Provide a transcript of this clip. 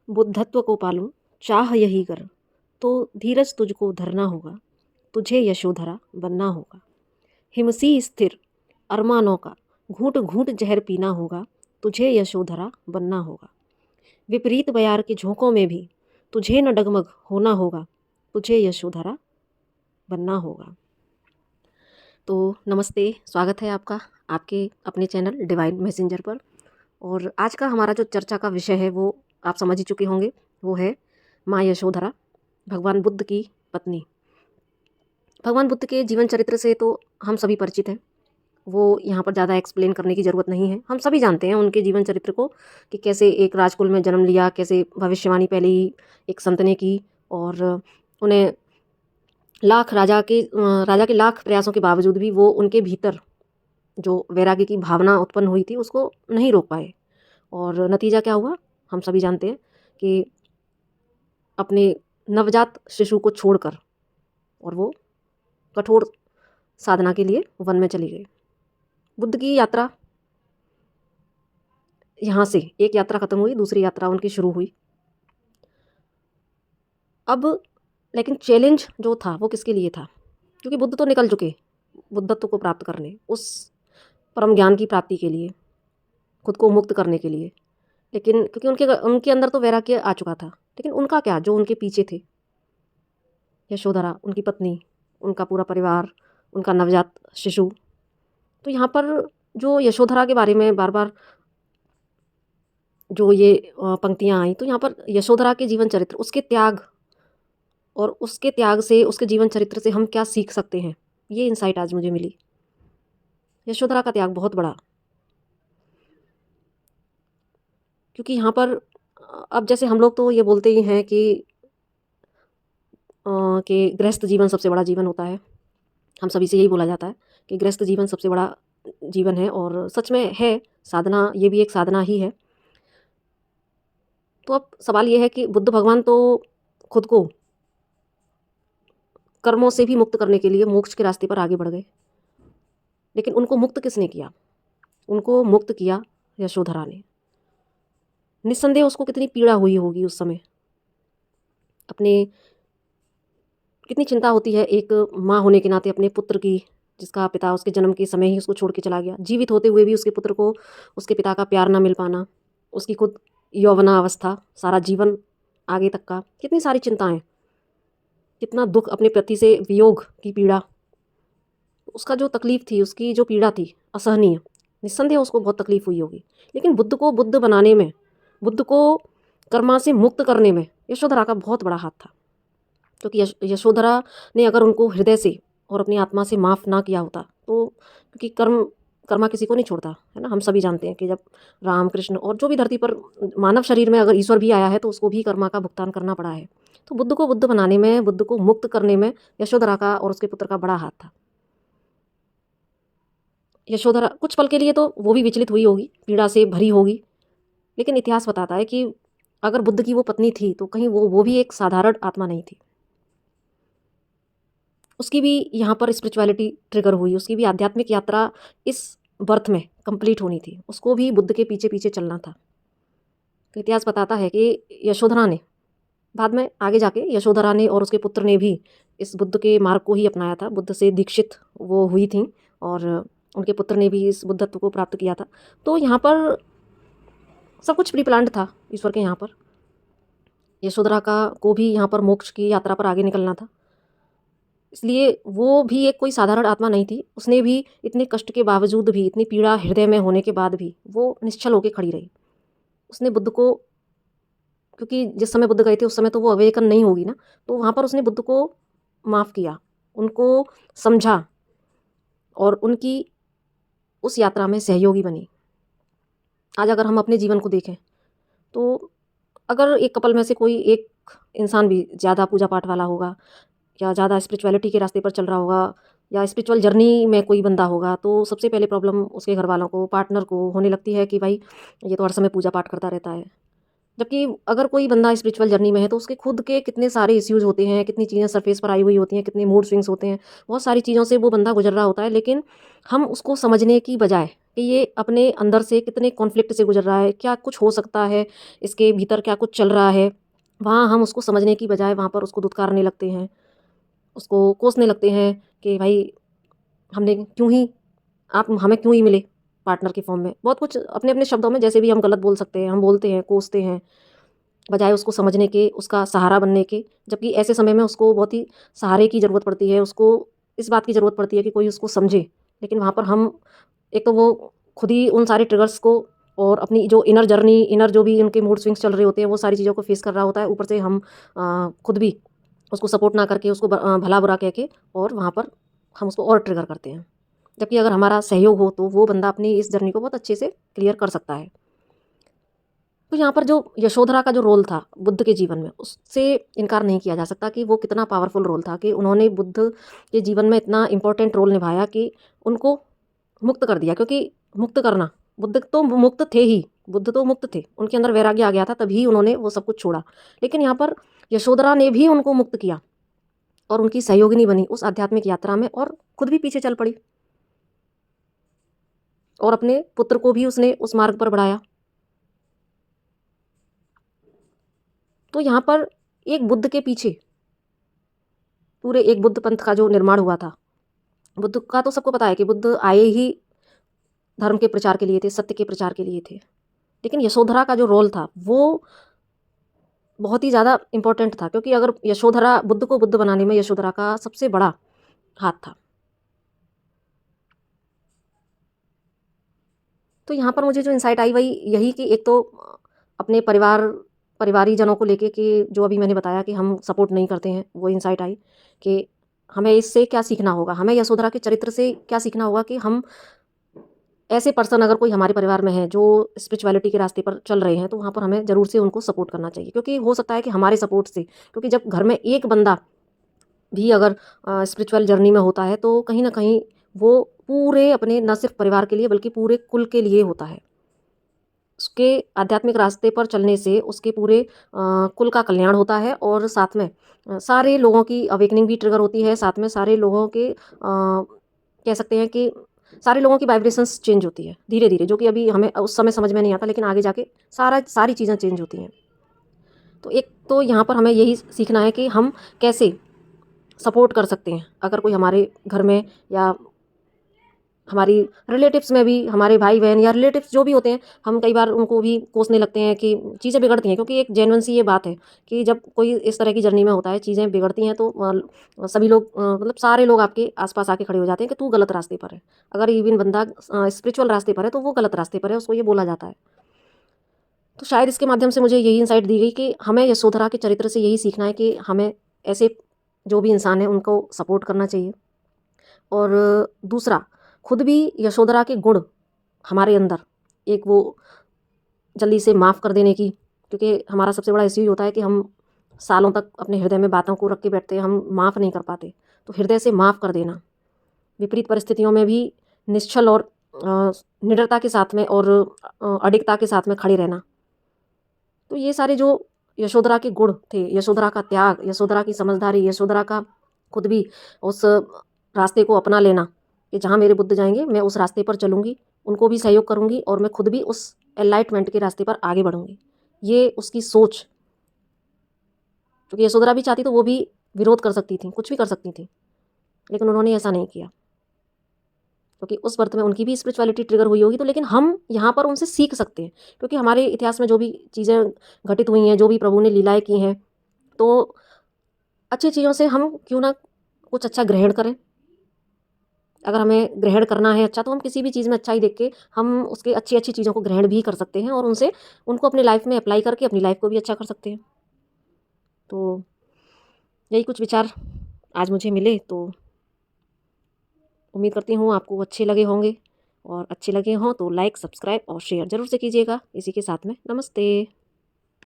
बुद्धत्व को पालूं चाह यही कर, तो धीरज तुझको धरना होगा, तुझे यशोधरा बनना होगा। हिमसी स्थिर अरमानों का घूंट घूंट जहर पीना होगा, तुझे यशोधरा बनना होगा। विपरीत बयार के झोंकों में भी तुझे न डगमग होना होगा, तुझे यशोधरा बनना होगा। तो नमस्ते, स्वागत है आपका आपके अपने चैनल डिवाइन मैसेंजर पर। और आज का हमारा जो चर्चा का विषय है वो आप समझ ही चुके होंगे, वो है माँ यशोधरा, भगवान बुद्ध की पत्नी। भगवान बुद्ध के जीवन चरित्र से तो हम सभी परिचित हैं, वो यहाँ पर ज़्यादा एक्सप्लेन करने की ज़रूरत नहीं है। हम सभी जानते हैं उनके जीवन चरित्र को कि कैसे एक राजकुल में जन्म लिया, कैसे भविष्यवाणी पहले ही एक संत ने की और उन्हें राजा के लाख प्रयासों के बावजूद भी वो उनके भीतर जो वैराग्य की भावना उत्पन्न हुई थी उसको नहीं रोक पाए। और नतीजा क्या हुआ हम सभी जानते हैं कि अपने नवजात शिशु को छोड़कर और वो कठोर साधना के लिए वन में चली गई। बुद्ध की यात्रा यहाँ से एक यात्रा खत्म हुई, दूसरी यात्रा उनकी शुरू हुई। अब लेकिन चैलेंज जो था वो किसके लिए था? क्योंकि बुद्ध तो निकल चुके बुद्धत्व को प्राप्त करने, उस परम ज्ञान की प्राप्ति के लिए, खुद को मुक्त करने के लिए। लेकिन क्योंकि उनके अंदर तो वैराग्य आ चुका था, लेकिन उनका क्या जो उनके पीछे थे, यशोधरा उनकी पत्नी, उनका पूरा परिवार, उनका नवजात शिशु। तो यहाँ पर जो यशोधरा के बारे में बार बार जो ये पंक्तियाँ आई, तो यहाँ पर यशोधरा के जीवन चरित्र, उसके त्याग और उसके त्याग से, उसके जीवन चरित्र से हम क्या सीख सकते हैं, ये इंसाइट आज मुझे मिली। यशोधरा का त्याग बहुत बड़ा, क्योंकि यहाँ पर अब जैसे हम लोग तो ये बोलते ही हैं कि गृहस्थ जीवन सबसे बड़ा जीवन होता है। हम सभी से यही बोला जाता है कि गृहस्थ जीवन सबसे बड़ा जीवन है, और सच में है। साधना ये भी एक साधना ही है। तो अब सवाल ये है कि बुद्ध भगवान तो खुद को कर्मों से भी मुक्त करने के लिए मोक्ष के रास्ते पर आगे बढ़ गए, लेकिन उनको मुक्त किसने किया? उनको मुक्त किया यशोधरा ने। निस्संदेह उसको कितनी पीड़ा हुई होगी उस समय, अपने कितनी चिंता होती है एक माँ होने के नाते अपने पुत्र की, जिसका पिता उसके जन्म के समय ही उसको छोड़ के चला गया। जीवित होते हुए भी उसके पुत्र को उसके पिता का प्यार ना मिल पाना, उसकी खुद यौवनावस्था, सारा जीवन आगे तक का, कितनी सारी चिंताएं, कितना दुख, अपने पति से वियोग की पीड़ा, उसका जो तकलीफ थी, उसकी जो पीड़ा थी असहनीय, निस्संदेह उसको बहुत तकलीफ हुई होगी। लेकिन बुद्ध को बुद्ध बनाने में, बुद्ध को कर्मा से मुक्त करने में यशोधरा का बहुत बड़ा हाथ था। क्योंकि यशोधरा ने अगर उनको हृदय से और अपनी आत्मा से माफ़ ना किया होता, तो क्योंकि कर्मा किसी को नहीं छोड़ता है ना। हम सभी जानते हैं कि जब राम कृष्ण और जो भी धरती पर मानव शरीर में अगर ईश्वर भी आया है तो उसको भी कर्मा का भुगतान करना पड़ा है। तो बुद्ध को बुद्ध बनाने में, बुद्ध को मुक्त करने में यशोधरा का और उसके पुत्र का बड़ा हाथ था। यशोधरा कुछ पल के लिए तो वो भी विचलित हुई होगी, पीड़ा से भरी होगी, लेकिन इतिहास बताता है कि अगर बुद्ध की वो पत्नी थी तो कहीं वो भी एक साधारण आत्मा नहीं थी। उसकी भी यहाँ पर स्पिरिचुअलिटी ट्रिगर हुई, उसकी भी आध्यात्मिक यात्रा इस बर्थ में कंप्लीट होनी थी, उसको भी बुद्ध के पीछे पीछे चलना था। तो इतिहास बताता है कि यशोधरा ने बाद में आगे जाके, यशोधरा ने और उसके पुत्र ने भी इस बुद्ध के मार्ग को ही अपनाया था। बुद्ध से दीक्षित वो हुई थी और उनके पुत्र ने भी इस बुद्धत्व को प्राप्त किया था। तो यहाँ पर सब कुछ प्री प्लान्ड था ईश्वर के यहाँ पर। यशोधरा को भी यहाँ पर मोक्ष की यात्रा पर आगे निकलना था, इसलिए वो भी एक कोई साधारण आत्मा नहीं थी। उसने भी इतने कष्ट के बावजूद भी, इतनी पीड़ा हृदय में होने के बाद भी वो निश्चल होकर खड़ी रही। उसने बुद्ध को, क्योंकि जिस समय बुद्ध गए थे उस समय तो वो अवेकन नहीं होगी ना, तो वहाँ पर उसने बुद्ध को माफ़ किया, उनको समझा और उनकी उस यात्रा में सहयोगी बनी। आज अगर हम अपने जीवन को देखें तो अगर एक कपल में से कोई एक इंसान भी ज़्यादा पूजा पाठ वाला होगा, या ज़्यादा स्पिरिचुअलिटी के रास्ते पर चल रहा होगा, या स्पिरिचुअल जर्नी में कोई बंदा होगा, तो सबसे पहले प्रॉब्लम उसके घर वालों को, पार्टनर को होने लगती है कि भाई ये तो हर समय पूजा पाठ करता रहता है, जबकि अगर कोई बंदा स्पिरिचुअल जर्नी में है तो उसके खुद के कितने सारे इश्यूज होते हैं, कितनी चीज़ें सरफेस पर आई हुई होती हैं, कितने मूड स्विंग्स होते हैं, बहुत सारी चीज़ों से वो बंदा गुजर रहा होता है। लेकिन हम उसको समझने की बजाय कि ये अपने अंदर से कितने कॉन्फ्लिक्ट से गुजर रहा है, क्या कुछ हो सकता है, इसके भीतर क्या कुछ चल रहा है, वहाँ हम उसको समझने की बजाय वहाँ पर उसको धुतकारने लगते हैं, उसको कोसने लगते हैं कि भाई हमने क्यों ही आप हमें क्यों ही मिले पार्टनर के फॉर्म में। बहुत कुछ अपने अपने शब्दों में जैसे भी हम गलत बोल सकते हैं, हम बोलते हैं, कोसते हैं, बजाय उसको समझने के, उसका सहारा बनने के। जबकि ऐसे समय में उसको बहुत ही सहारे की ज़रूरत पड़ती है, उसको इस बात की ज़रूरत पड़ती है कि कोई उसको समझे। लेकिन वहाँ पर हम एक तो वो खुद ही उन सारे ट्रिगर्स को और अपनी जो इनर जर्नी, इनर जो भी उनके मूड स्विंग्स चल रहे होते हैं, वो सारी चीज़ों को फेस कर रहा होता है। ऊपर से हम खुद भी उसको सपोर्ट ना करके, उसको भला-बुरा कह के और वहाँ पर हम उसको और ट्रिगर करते हैं। जबकि अगर हमारा सहयोग हो तो वो बंदा अपनी इस जर्नी को बहुत अच्छे से क्लियर कर सकता है। तो यहाँ पर जो यशोधरा का जो रोल था बुद्ध के जीवन में, उससे इनकार नहीं किया जा सकता कि वो कितना पावरफुल रोल था, कि उन्होंने बुद्ध के जीवन में इतना इम्पोर्टेंट रोल निभाया कि उनको मुक्त कर दिया। क्योंकि मुक्त करना, बुद्ध तो मुक्त थे ही, बुद्ध तो मुक्त थे, उनके अंदर वैराग्य आ गया था, तभी उन्होंने वो सब कुछ छोड़ा। लेकिन यहाँ पर यशोधरा ने भी उनको मुक्त किया और उनकी सहयोगिनी बनी उस आध्यात्मिक यात्रा में, और खुद भी पीछे चल पड़ी और अपने पुत्र को भी उसने उस मार्ग पर बढ़ाया। तो यहाँ पर एक बुद्ध के पीछे पूरे एक बुद्ध पंथ का जो निर्माण हुआ था, बुद्ध का तो सबको पता है कि बुद्ध आए ही धर्म के प्रचार के लिए थे, सत्य के प्रचार के लिए थे। लेकिन यशोधरा का जो रोल था वो बहुत ही ज़्यादा इम्पोर्टेंट था, क्योंकि अगर यशोधरा, बुद्ध को बुद्ध बनाने में यशोधरा का सबसे बड़ा हाथ था। तो यहाँ पर मुझे जो इंसाइट आई वही यही कि एक तो अपने परिवारीजनों को लेके कि जो अभी मैंने बताया कि हम सपोर्ट नहीं करते हैं, वो इंसाइट आई कि हमें इससे क्या सीखना होगा, हमें यशोधरा के चरित्र से क्या सीखना होगा कि हम ऐसे पर्सन अगर कोई हमारे परिवार में है जो स्पिरिचुअलिटी के रास्ते पर चल रहे हैं, तो वहाँ पर हमें ज़रूर से उनको सपोर्ट करना चाहिए। क्योंकि हो सकता है कि हमारे सपोर्ट से, क्योंकि जब घर में एक बंदा भी अगर स्पिरिचुअल जर्नी में होता है तो कहीं न कहीं वो पूरे अपने न सिर्फ परिवार के लिए बल्कि पूरे कुल के लिए होता है। उसके आध्यात्मिक रास्ते पर चलने से उसके पूरे कुल का कल्याण होता है, और साथ में सारे लोगों की अवेकनिंग भी ट्रिगर होती है। साथ में सारे लोगों के कह सकते हैं कि सारे लोगों की वाइब्रेशंस चेंज होती है धीरे-धीरे, जो कि अभी हमें उस समय समझ में नहीं आता, लेकिन आगे जाके सारी चीज़ें चेंज होती हैं। तो एक तो यहाँ पर हमें यही सीखना है कि हम कैसे सपोर्ट कर सकते हैं। अगर कोई हमारे घर में या हमारी रिलेटिव्स में भी, हमारे भाई-बहन या रिलेटिव्स जो भी होते हैं, हम कई बार उनको भी कोसने लगते हैं कि चीज़ें बिगड़ती हैं। क्योंकि एक जेन्युइन सी ये बात है कि जब कोई इस तरह की जर्नी में होता है, चीज़ें बिगड़ती हैं, तो सभी लोग मतलब सारे लोग आपके आस-पास आके खड़े हो जाते हैं कि तू गलत रास्ते पर है। अगर इवन बंदा स्पिरिचुअल रास्ते पर है तो वो गलत रास्ते पर है, उसको ये बोला जाता है। तो शायद इसके माध्यम से मुझे यही इनसाइट दी गई कि हमें यशोधरा के चरित्र से यही सीखना है कि हमें ऐसे जो भी इंसान है उनको सपोर्ट करना चाहिए। और दूसरा, खुद भी यशोधरा के गुण हमारे अंदर, एक वो जल्दी से माफ़ कर देने की, क्योंकि हमारा सबसे बड़ा इश्यू ये होता है कि हम सालों तक अपने हृदय में बातों को रख के बैठते हैं, हम माफ़ नहीं कर पाते। तो हृदय से माफ़ कर देना, विपरीत परिस्थितियों में भी निश्चल और निडरता के साथ में और अडिगता के साथ में खड़े रहना। तो ये सारे जो यशोधरा के गुण थे, यशोधरा का त्याग, यशोधरा की समझदारी, यशोधरा का खुद भी उस रास्ते को अपना लेना कि जहाँ मेरे बुद्ध जाएँगे मैं उस रास्ते पर चलूँगी, उनको भी सहयोग करूँगी और मैं खुद भी उस एनलाइटमेंट के रास्ते पर आगे बढ़ूँगी। ये उसकी सोच, क्योंकि यशोधरा भी चाहती तो वो भी विरोध कर सकती थीं, कुछ भी कर सकती थीं, लेकिन उन्होंने ऐसा नहीं किया। क्योंकि उस बर्थ में उनकी भी स्पिरिचुअलिटी ट्रिगर हुई होगी, तो लेकिन हम यहाँ पर उनसे सीख सकते हैं। क्योंकि हमारे इतिहास में जो भी चीज़ें घटित हुई हैं, जो भी प्रभु ने लीलाएँ की हैं, तो अच्छी चीज़ों से हम क्यों ना कुछ अच्छा ग्रहण करें। अगर हमें ग्रहण करना है अच्छा, तो हम किसी भी चीज़ में अच्छाई देख के हम उसके अच्छी-अच्छी चीज़ों को ग्रहण भी कर सकते हैं और उनको अपनी लाइफ़ में अप्लाई करके अपनी लाइफ़ को भी अच्छा कर सकते हैं। तो यही कुछ विचार आज मुझे मिले, तो उम्मीद करती हूँ आपको अच्छे लगे होंगे, और अच्छे लगे हों तो लाइक, सब्सक्राइब और शेयर ज़रूर से कीजिएगा। इसी के साथ में नमस्ते।